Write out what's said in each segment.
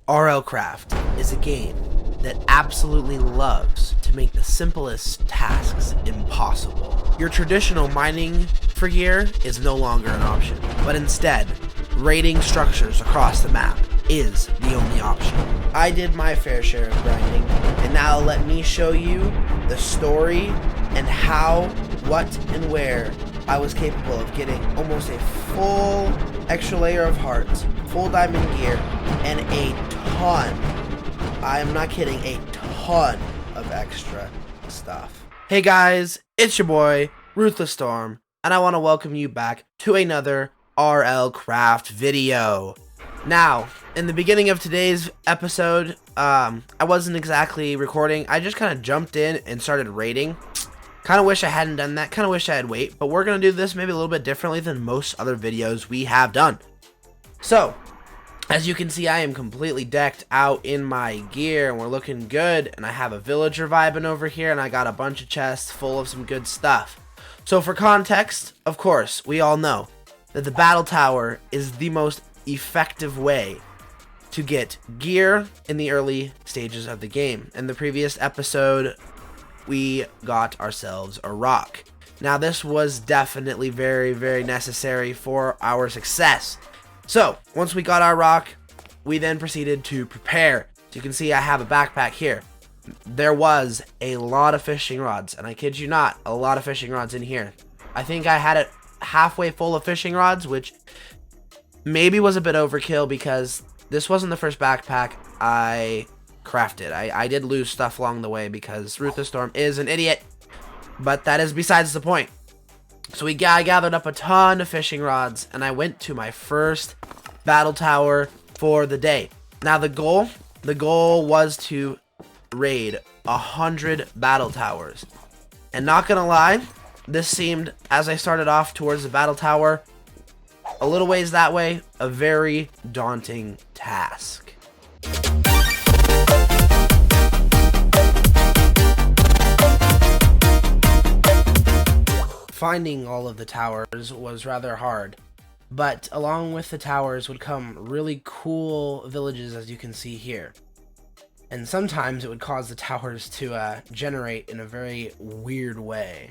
RLCraft is a game that absolutely loves to make the simplest tasks impossible. Your traditional mining for gear is no longer an option, but instead, raiding structures across the map is the only option. I did my fair share of grinding, and now let me show you the story and how, what, and where I was capable of getting almost a full extra layer of hearts, full diamond gear, and a ton, I am not kidding, a ton of extra stuff. Hey guys, it's your boy, Ruthless Storm, and I want to welcome you back to another RLCraft video. Now, in the beginning of today's episode, I wasn't exactly recording. I just kind of jumped in and started raiding. Kind of wish I hadn't done that. Kind of wish I had waited. But we're going to do this maybe a little bit differently than most other videos we have done. So, as you can see, I am completely decked out in my gear. And we're looking good. And I have a villager vibing over here. And I got a bunch of chests full of some good stuff. So, for context, of course, we all know that the battle tower is the most effective way to get gear in the early stages of the game. In the previous episode, we got ourselves a rock. Now this was definitely very necessary for our success. So once we got our rock, we then proceeded to prepare. So you can see I have a backpack here. There was a lot of fishing rods, and I kid you not, a lot of fishing rods in here. I think I had it halfway full of fishing rods, which maybe was a bit overkill because this wasn't the first backpack I crafted. I did lose stuff along the way because Ruthless Storm is an idiot, but that is besides the point. So I gathered up a ton of fishing rods, and I went to my first battle tower for the day. Now the goal was to raid 100 battle towers, and not gonna lie, this seemed, as I started off towards the battle tower, a little ways that way, a very daunting task. Finding all of the towers was rather hard, but along with the towers would come really cool villages, as you can see here. And sometimes it would cause the towers to generate in a very weird way.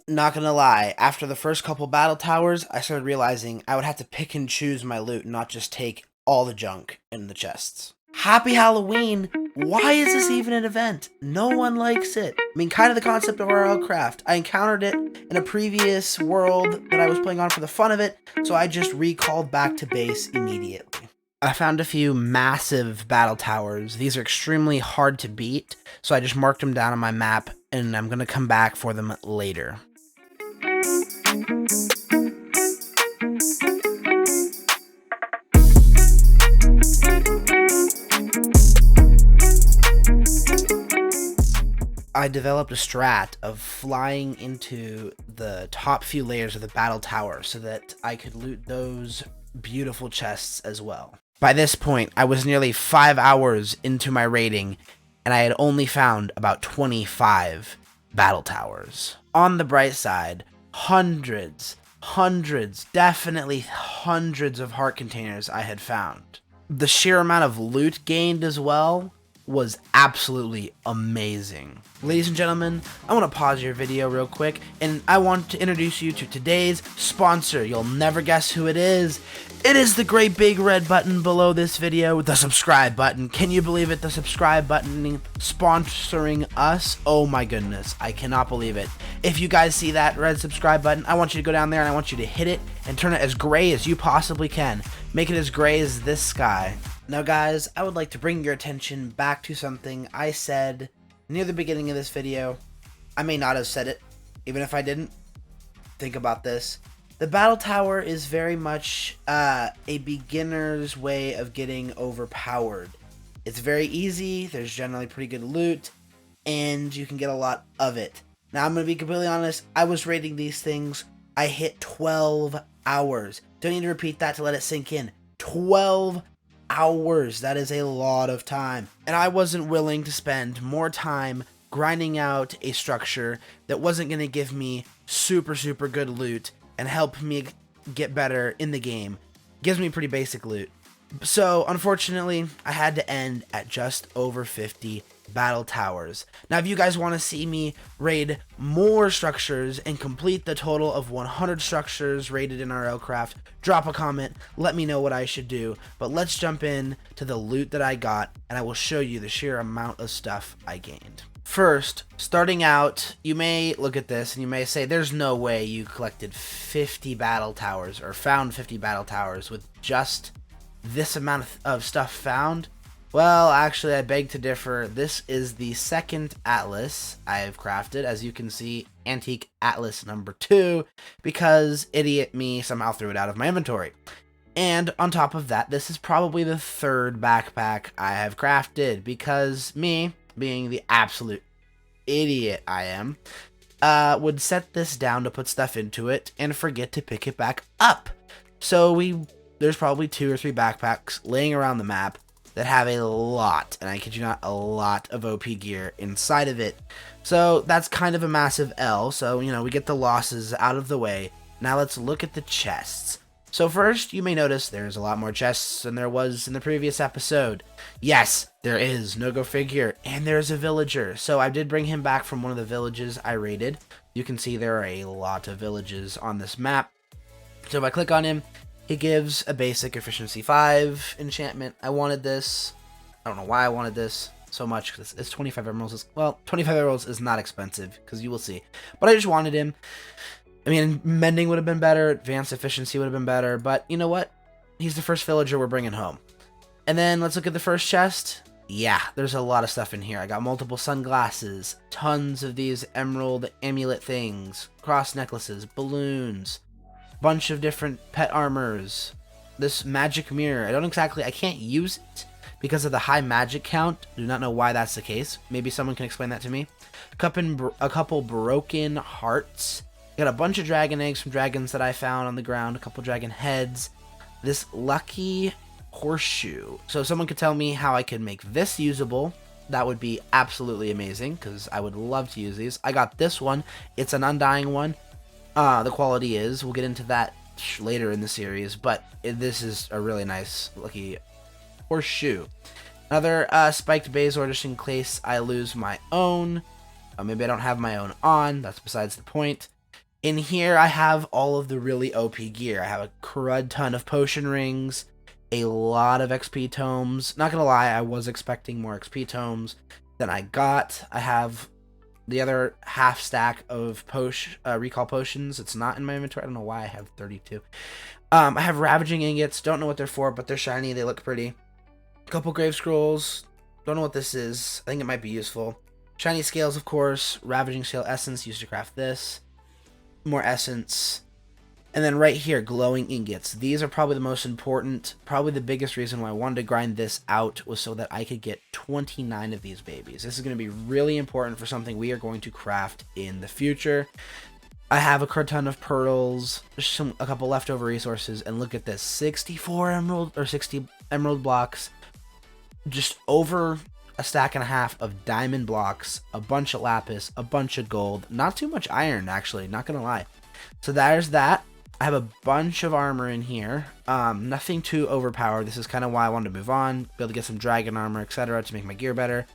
Not gonna lie, after the first couple battle towers, I started realizing I would have to pick and choose my loot and not just take all the junk in the chests. Happy Halloween! Why is this even an event? No one likes it. I mean, kind of the concept of RLCraft. I encountered it in a previous world that I was playing on for the fun of it, so I just recalled back to base immediately. I found a few massive battle towers. These are extremely hard to beat, so I just marked them down on my map, and I'm gonna come back for them later. I developed a strat of flying into the top few layers of the battle tower so that I could loot those beautiful chests as well. By this point, I was nearly 5 hours into my raiding, and I had only found about 25 battle towers. On the bright side, hundreds, definitely hundreds of heart containers I had found. The sheer amount of loot gained as well was absolutely amazing. Ladies and gentlemen, I want to pause your video real quick, and I want to introduce you to today's sponsor. You'll never guess who it is. It is the great big red button below this video, the subscribe button. Can you believe it? The subscribe button sponsoring us? Oh my goodness, I cannot believe it. If you guys see that red subscribe button, I want you to go down there and I want you to hit it and turn it as gray as you possibly can. Make it as gray as this sky. Now guys, I would like to bring your attention back to something I said near the beginning of this video. I may not have said it, even if I didn't. Think about this. The battle tower is very much a beginner's way of getting overpowered. It's very easy, there's generally pretty good loot, and you can get a lot of it. Now I'm going to be completely honest, I was raiding these things, I hit 12 hours. Don't need to repeat that to let it sink in. 12 hours, that is a lot of time. And I wasn't willing to spend more time grinding out a structure that wasn't going to give me super good loot and help me get better in the game Gives me pretty basic loot. So, unfortunately, I had to end at just over 50 battle towers. Now, if you guys want to see me raid more structures and complete the total of 100 structures raided in RLcraft, drop a comment, let me know what I should do. But let's jump in to the loot that I got, and I will show you the sheer amount of stuff I gained. First, starting out, you may look at this and you may say, there's no way you collected 50 battle towers or found 50 battle towers with just this amount of stuff found. Well, actually, I beg to differ. This is the second atlas I have crafted. As you can see, Antique Atlas number 2, because idiot me somehow threw it out of my inventory. And on top of that, this is probably the third backpack I have crafted, because me, being the absolute idiot I am, would set this down to put stuff into it and forget to pick it back up. So there's probably 2 or 3 backpacks laying around the map that have a lot, and I kid you not, a lot of OP gear inside of it. So that's kind of a massive L. So, we get the losses out of the way. Now let's look at the chests. So first, you may notice there's a lot more chests than there was in the previous episode. Yes, there is, no go figure, and there's a villager. So I did bring him back from one of the villages I raided. You can see there are a lot of villages on this map. So if I click on him, he gives a basic efficiency 5 enchantment. I wanted this. I don't know why I wanted this so much, because it's 25 emeralds. Well, 25 emeralds is not expensive, because you will see. But I just wanted him. I mean, mending would have been better. Advanced efficiency would have been better. But you know what? He's the first villager we're bringing home. And then let's look at the first chest. Yeah, there's a lot of stuff in here. I got multiple sunglasses, tons of these emerald amulet things, cross necklaces, balloons, bunch of different pet armors, this magic mirror. I can't use it because of the high magic count. Do not know why that's the case. Maybe someone can explain that to me. A couple broken hearts. Got a bunch of dragon eggs from dragons that I found on the ground. A couple dragon heads. This lucky horseshoe. So if someone could tell me how I could make this usable, that would be absolutely amazing, because I would love to use these. I got this one. It's an undying one. The quality is, we'll get into that later in the series, but this is a really nice lucky horseshoe. Another spiked Bazor, just in case I lose my own. Maybe I don't have my own on, that's besides the point. In here I have all of the really OP gear. I have a crud ton of potion rings, a lot of XP tomes. Not gonna lie, I was expecting more XP tomes than I got. I have the other half stack of recall potions. It's not in my inventory. I don't know why I have 32. I have ravaging ingots. Don't know what they're for, but they're shiny. They look pretty. A couple grave scrolls. Don't know what this is. I think it might be useful. Shiny scales, of course. Ravaging scale essence used to craft this. More essence. And then right here, glowing ingots. These are probably the most important. Probably the biggest reason why I wanted to grind this out was so that I could get 29 of these babies. This is going to be really important for something we are going to craft in the future. I have a crud ton of pearls, a couple leftover resources, and look at this, 60 emerald blocks, just over a stack and a half of diamond blocks, a bunch of lapis, a bunch of gold, not too much iron actually, not gonna lie. So there's that. I have a bunch of armor in here, nothing too overpowered. This is kind of why I wanted to move on, be able to get some dragon armor, etc. to make my gear better.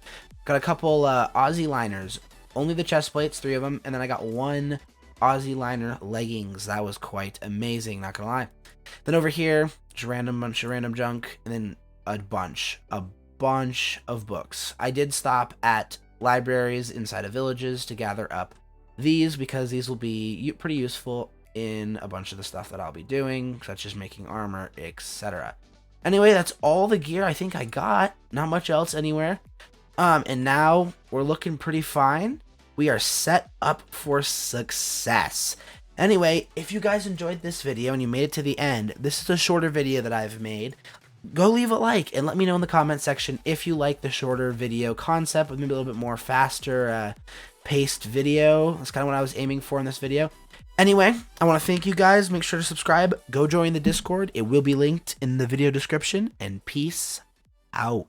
Got a couple Aussie liners, only the chest plates, 3 of them, and then I got 1 Aussie liner leggings. That was quite amazing, not gonna lie. Then over here, just bunch of random junk, and then a bunch of books. I did stop at libraries inside of villages to gather up these, because these will be pretty useful in a bunch of the stuff that I'll be doing, such as making armor, etc. Anyway, that's all the gear I think I got. Not much else anywhere. And now we're looking pretty fine. We are set up for success. Anyway, if you guys enjoyed this video and you made it to the end, this is a shorter video that I've made. Go leave a like and let me know in the comment section if you like the shorter video concept with maybe a little bit more faster paced video. That's kind of what I was aiming for in this video. Anyway, I want to thank you guys. Make sure to subscribe. Go join the Discord. It will be linked in the video description. And peace out.